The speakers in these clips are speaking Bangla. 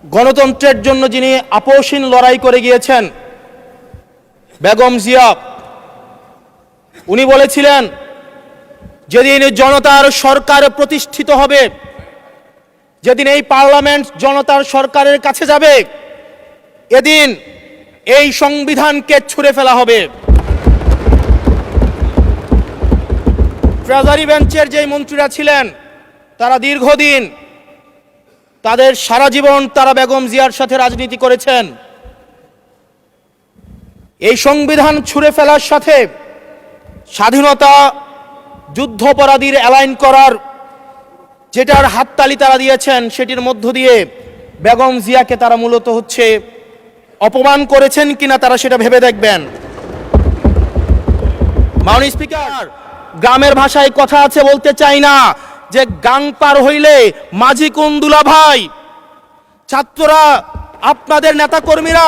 গণতন্ত্রের জন্য যিনি আপোষহীন লড়াই করে গিয়েছেন বেগম জিয়া, উনি বলেছিলেন যেদিন জনতার সরকার প্রতিষ্ঠিত হবে, যেদিন এই পার্লামেন্ট জনতার সরকারের কাছে যাবে, এদিন এই সংবিধানকে ছুঁড়ে ফেলা হবে। ট্রেজারি বেঞ্চের যে মন্ত্রীরা ছিলেন তারা দীর্ঘদিন, তাদের সারা জীবন তারা বেগম জিয়ার সাথে রাজনীতি করেছেন। এই সংবিধান ছুঁড়ে ফেলার সাথে স্বাধীনতা যুদ্ধাপরাধীর অ্যালাইন করার যেটার হাততালি তারা দিয়েছেন, সেটির মধ্য দিয়ে বেগম জিয়াকে তারা মূলত অপমান করেছেন কিনা তারা সেটা ভেবে দেখবেন। মাননীয় স্পিকার, গ্রামের ভাষায় কথা আছে, বলতে চাই না যে গাং পার হইলে মাঝি কোন দুলা ভাই। ছাত্ররা, আপনাদের নেতা কর্মীরা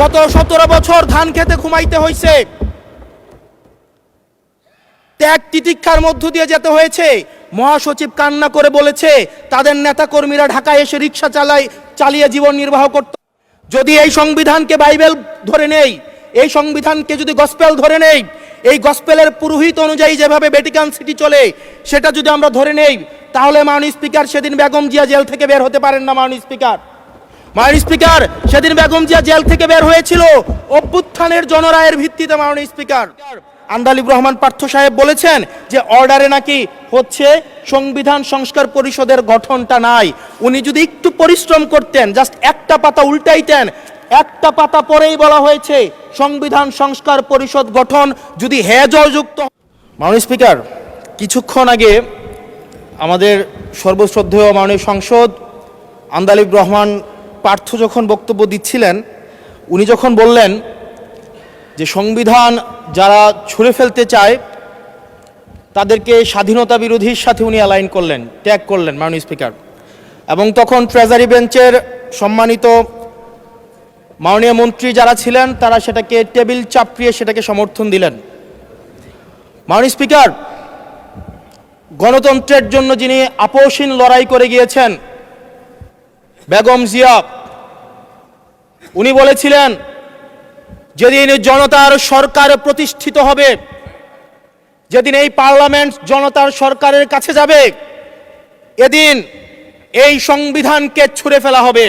গত 17 বছর ধান খেতে ঘুমাইতে হয়েছে, ত্যাগ তিতিক্ষার মধ্য দিয়ে যেতে হয়েছে। মহাসচিব কান্না করে বলেছে তাদের নেতা কর্মীরা ঢাকায় এসে রিক্সা চালিয়ে জীবন নির্বাহ করত। যদি এই সংবিধানকে বাইবেল ধরে নেই, এই সংবিধানকে যদি গসপেল ধরে নেই, এই গসপেলের পুরোহিত অনুযায়ী যেভাবে ভ্যাটিকান সিটি চলে সেটা যদি আমরা ধরে নেই, তাহলে মাননীয় স্পিকার সেদিন বেগম জিয়া জেল থেকে বের হতে পারেন না। মাননীয় স্পিকার, সেদিন বেগম জিয়া জেল থেকে বের হয়েছিল অভ্যুত্থানের জনরায়ের ভিত্তিতে। মাননীয় স্পিকার, আন্দালিব রহমান পার্থ সাহেব বলেছেন যে অর্ডারে নাকি সংবিধান সংস্কার পরিষদের গঠনটা নাই। উনি যদি একটু পরিশ্রম করতেন, জাস্ট একটা পাতা উল্টাইতেন, একটা পাতা পরেই বলা হয়েছে সংবিধান সংস্কার পরিষদ গঠন, যদি যুক্ত। মাননীয় স্পিকার, কিছুক্ষণ আগে আমাদের সর্বশ্রদ্ধেয় মাননীয় সংসদ আন্দালিব রহমান পার্থ যখন বক্তব্য দিচ্ছিলেন, উনি যখন বললেন যে সংবিধান যারা ছুঁড়ে ফেলতে চায় তাদেরকে স্বাধীনতা বিরোধীর সাথে উনি অ্যালাইন করলেন, ট্যাগ করলেন। মাননীয় স্পিকার, এবং তখন ট্রেজারি বেঞ্চের সম্মানিত মাননীয় মন্ত্রী যারা ছিলেন তারা সেটাকে টেবিল চাপড়িয়ে সেটাকে সমর্থন দিলেন। মাননীয় স্পিকার, গণতন্ত্রের জন্য যিনি আপোষহীন লড়াই করে গিয়েছেন বেগম জিয়া, উনি বলেছিলেন যেদিন জনতার সরকার প্রতিষ্ঠিত হবে, যেদিন এই পার্লামেন্ট জনতার সরকারের কাছে যাবে, এদিন এই সংবিধানকে ছুঁড়ে ফেলা হবে।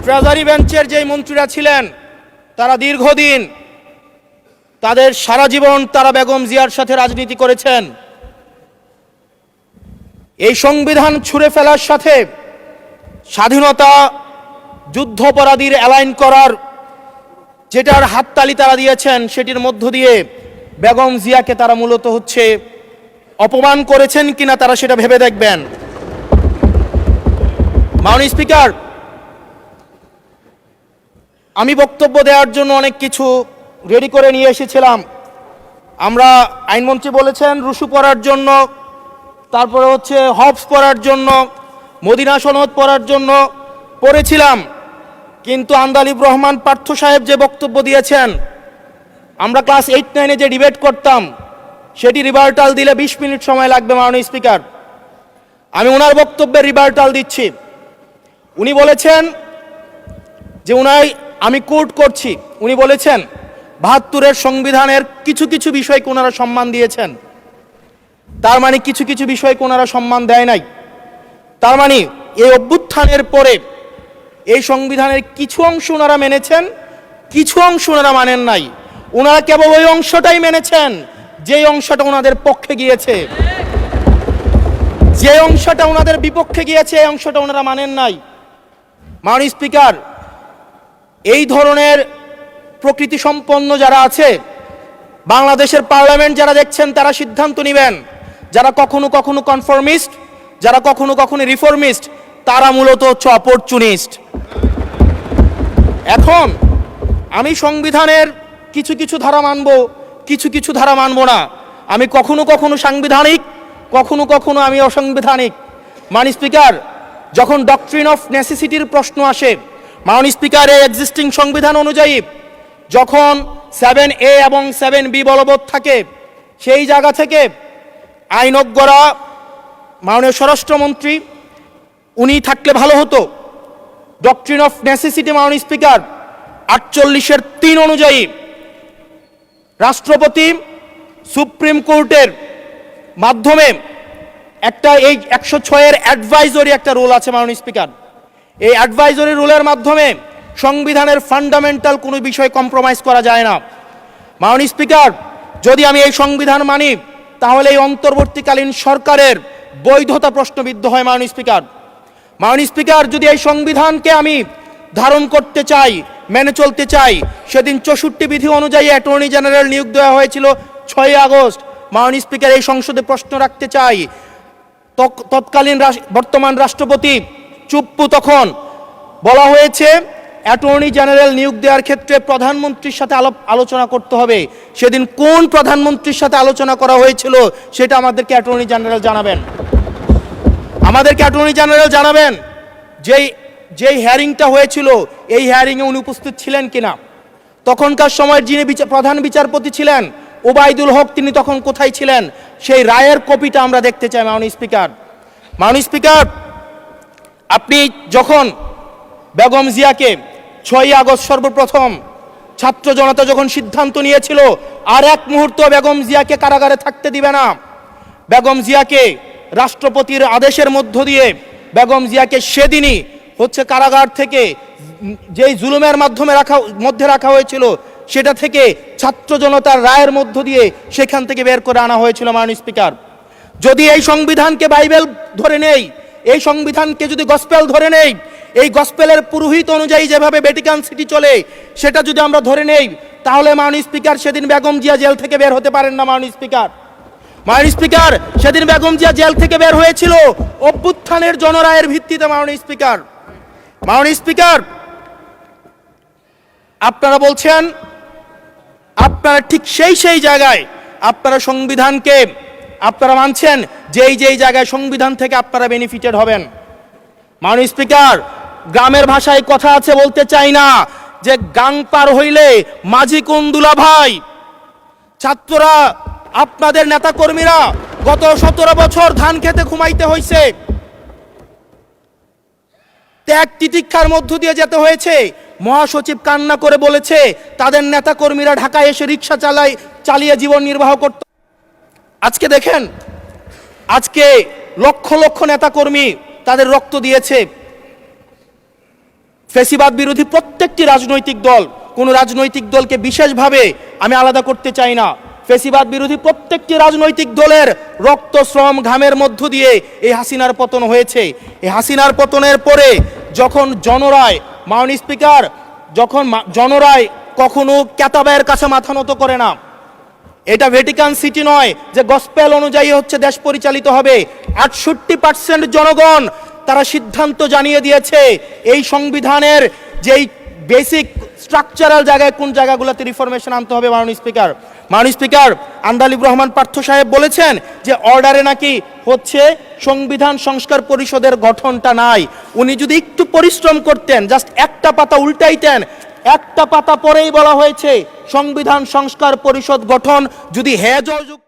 ট্রেজারি বেঞ্চের যে মন্ত্রীরা ছিলেন তারা দীর্ঘদিন, তাদের সারা জীবন তারা বেগম জিয়ার সাথে রাজনীতি করেছেন। এই সংবিধান ছুঁড়ে ফেলার সাথে স্বাধীনতা যুদ্ধাপরাধীর অ্যালাইন করার যেটার হাততালি তারা দিয়েছেন, সেটির মধ্য দিয়ে বেগম জিয়াকে তারা মূলত অপমান করেছেন কিনা তারা সেটা ভেবে দেখবেন। মাননীয় স্পিকার, আমি বক্তব্য দেওয়ার জন্য অনেক কিছু রেডি করে নিয়ে এসেছিলাম। আমরা, আইনমন্ত্রী বলেছেন রুশু পড়ার জন্য, তারপরে হবস পড়ার জন্য, মদিনা সনদ পড়ার জন্য পড়েছিলাম, কিন্তু আন্দালিব রহমান পার্থ সাহেব যে বক্তব্য দিয়েছেন, আমরা ক্লাস 8-9-এ যে ডিবেট করতাম সেটি রিভার্টাল দিলে 20 মিনিট সময় লাগবে। মাননীয় স্পিকার, আমি ওনার বক্তব্যের রিভার্টাল দিচ্ছি। উনি বলেছেন যে আমি কোট করছি, উনি বলেছেন 72-এর সংবিধানের কিছু কিছু বিষয়কে ওনারা সম্মান দিয়েছেন। তার মানে কিছু কিছু বিষয়কে ওনারা সম্মান দেয় নাই। তার মানে এই অভ্যুত্থানের পরে এই সংবিধানের কিছু অংশ ওনারা মেনেছেন, কিছু অংশ ওনারা মানেন নাই। ওনারা কেবল ওই অংশটাই মেনেছেন যে অংশটা ওনাদের পক্ষে গিয়েছে, যে অংশটা ওনাদের বিপক্ষে গিয়েছে এই অংশটা ওনারা মানেন নাই। মাননীয় স্পিকার, এই ধরনের প্রকৃতি সম্পন্ন যারা আছে বাংলাদেশের পার্লামেন্ট, যারা দেখছেন তারা সিদ্ধান্ত নেবেন। যারা কখনো কখনো কনফর্মিস্ট, যারা কখনো কখনো রিফর্মিস্ট, তারা মূলত অপরচুনিস্ট। এখন আমি সংবিধানের কিছু কিছু ধারা মানব, কিছু কিছু ধারা মানব না। আমি কখনো কখনো সাংবিধানিক, কখনো কখনো আমি অসাংবিধানিক। মাননীয় স্পিকার, যখন ডক্ট্রিন অফ নেসেসিটির প্রশ্ন আসে, মাননীয় স্পিকার, এই এক্সিস্টিং সংবিধান অনুযায়ী যখন 7A এবং 7B বলবৎ থাকে, সেই জায়গা থেকে আইনজ্ঞরা, মাননীয় স্বরাষ্ট্রমন্ত্রী উনি থাকলে ভালো হতো। ডক্ট্রিন অফ নেসেসিটি মাননীয় স্পিকার 48(3) অনুযায়ী রাষ্ট্রপতি সুপ্রিম কোর্টের মাধ্যমে একটা এই 106 অ্যাডভাইজরি একটা রুল আছে মাননীয় স্পিকার। এই অ্যাডভাইজরি রুলের মাধ্যমে সংবিধানের ফান্ডামেন্টাল কোনো বিষয় কম্প্রোমাইজ করা যায় না। মাননীয় স্পিকার, যদি আমি এই সংবিধান মানি তাহলে এই অন্তর্বর্তীকালীন সরকারের বৈধতা প্রশ্নবিদ্ধ হয়। মাননীয় স্পিকার, মাননীয় স্পিকার, যদি এই সংবিধানকে আমি ধারণ করতে চাই, মেনে চলতে চাই, সেদিন 64 বিধি অনুযায়ী অ্যাটর্নি জেনারেল নিয়োগ দেওয়া হয়েছিল 6 আগস্ট। মাননীয় স্পিকার, এই সংসদে প্রশ্ন রাখতে চাই, তৎকালীন বর্তমান রাষ্ট্রপতি চুপ্পু, তখন বলা হয়েছে অ্যাটর্নি জেনারেল নিয়োগ দেওয়ার ক্ষেত্রে প্রধানমন্ত্রীর সাথে আলোচনা করতে হবে। সেদিন কোন প্রধানমন্ত্রীর সাথে আলোচনা করা হয়েছিল সেটা আমাদেরকে অ্যাটর্নি জেনারেল জানাবেন। আমাদেরকে অ্যাটর্নি জেনারেল জানাবেন যেই হিয়ারিংটা হয়েছিল এই হিয়ারিংয়ে উনি উপস্থিত ছিলেন কিনা। তখনকার সময়ের যিনি প্রধান বিচারপতি ছিলেন ওবায়দুল হক, তিনি তখন কোথায় ছিলেন? সেই রায়ের কপিটা আমরা দেখতে চাই। মাননীয় স্পিকার, মাননীয় স্পিকার, আপনি যখন বেগম জিয়াকে 6 আগস্ট সর্বপ্রথম ছাত্র জনতা যখন সিদ্ধান্ত নিয়েছিল আর এক মুহূর্ত বেগম জিয়াকে কারাগারে থাকতে দিবে না, বেগম জিয়াকে রাষ্ট্রপতির আদেশের মধ্য দিয়ে বেগম জিয়াকে সেদিনই কারাগার থেকে যেই জুলুমের মধ্যে রাখা হয়েছিল সেটা থেকে ছাত্র জনতার রায়ের মধ্য দিয়ে সেখান থেকে বের করে আনা হয়েছিল। মাননীয় স্পিকার, যদি এই সংবিধানকে বাইবেল ধরে নেই, এই সংবিধানকে যদি গসপেল ধরে নেই, এই গসপেলের পুরোহিত অনুযায়ী যেভাবে ভ্যাটিকান সিটি চলে সেটা যদি আমরা ধরে নেই, তাহলে মাননীয় স্পিকার সেদিন বেগম জিয়া জেল থেকে বের হতে পারেন না। মাননীয় স্পিকার, মাননীয় স্পিকার, সেদিন বেগম জিয়া জেল থেকে বের হয়েছিল অভ্যুত্থানের জনরায়ের ভিত্তিতে। মাননীয় স্পিকার, মাননীয় স্পিকার, আপনারা বলছেন আপনারা ঠিক সেই জায়গায় আপনারা সংবিধানকে আপনারা মানছেন যেই জায়গায় সংবিধান থেকে আপনারা বেনিফিটেড হবেন। মাননীয় স্পিকার, গ্রামের ভাষায় কথা আছে, বলতে চাই না, যে গাং পার হইলে মাঝি কোন দুলা ভাই। ছাত্ররা, আপনাদের নেতা কর্মীরা গত 17 বছর ধান খেতে ঘুমাইতে হয়েছে, ত্যাগ তিতিক্ষার মধ্য দিয়ে যেতে হয়েছে। মহাসচিব কান্না করে বলেছে তাদের নেতা কর্মীরা ঢাকায় এসে রিক্সা চালিয়ে জীবন নির্বাহ করত। আজকে দেখেন, আজকে লক্ষ লক্ষ নেতা কর্মী তাদের রক্ত দিয়েছে। ফ্যাসিবাদ বিরোধী প্রত্যেকটি রাজনৈতিক দল, কোন রাজনৈতিক দলকে বিশেষভাবে আমি আলাদা করতে চাই না, ফ্যাসিবাদ বিরোধী প্রত্যেকটি রাজনৈতিক দলের রক্ত, শ্রম, ঘামের মধ্য দিয়ে এই হাসিনার পতন হয়েছে। এই হাসিনার পতনের পরে যখন জনরায়, মাননীয় স্পিকার, যখন জনরায় কখনো কেতাবের কাছে মাথা নত করে না। এটা ভ্যাটিকান সিটি নয় যে গসপেল অনুযায়ী দেশ পরিচালিত হবে। 68% জনগণ তারা সিদ্ধান্ত জানিয়ে দিয়েছে এই সংবিধানের যেই বেসিক স্ট্রাকচারাল জায়গায় কোন জায়গাগুলোতে রিফরমেশন আনতে হবে। মাননীয় স্পিকার, মাননীয় স্পিকার, আন্দালিব রহমান পার্থ সাহেব বলেছেন যে অর্ডারে নাকি সংবিধান সংস্কার পরিষদের গঠনটা নাই। উনি যদি একটু পরিশ্রম করতেন, জাস্ট একটা পাতা উল্টাইতেন, একটা পাতা পরেই বলা হয়েছে সংবিধান সংস্কার পরিষদ গঠন, যদি হ্যাঁ জয়যুক্ত